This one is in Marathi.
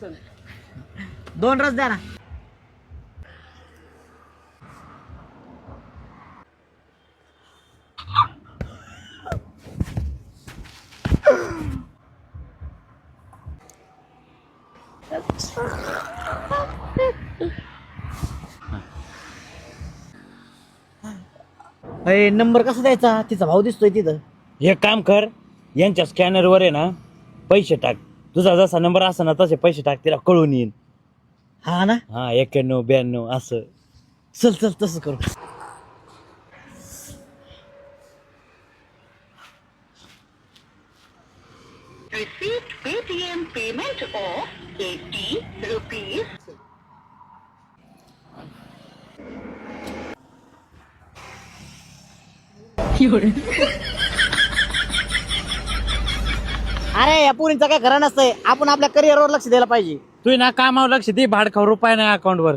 2 रस द्या ना. नंबर कसा द्यायचा? तिचा भाऊ दिसतोय तिथं. एक काम कर, यांच्या स्कॅनरवर आहे ना पैसे टाक. तुझा जसा नंबर असा ना तसे पैसे टाक, तिला कळून येईल. हा ना, हा 91 92 असं. चल चल तसं करू. Received Paytm payment of 80 rupees. अरे या पोरींचं काय खरं नसतंय. आपण आपल्या करिअरवर लक्ष द्यायला पाहिजे. तू ना कामावर लक्ष दे, भाडखाव रुपये नाही अकाउंटवर.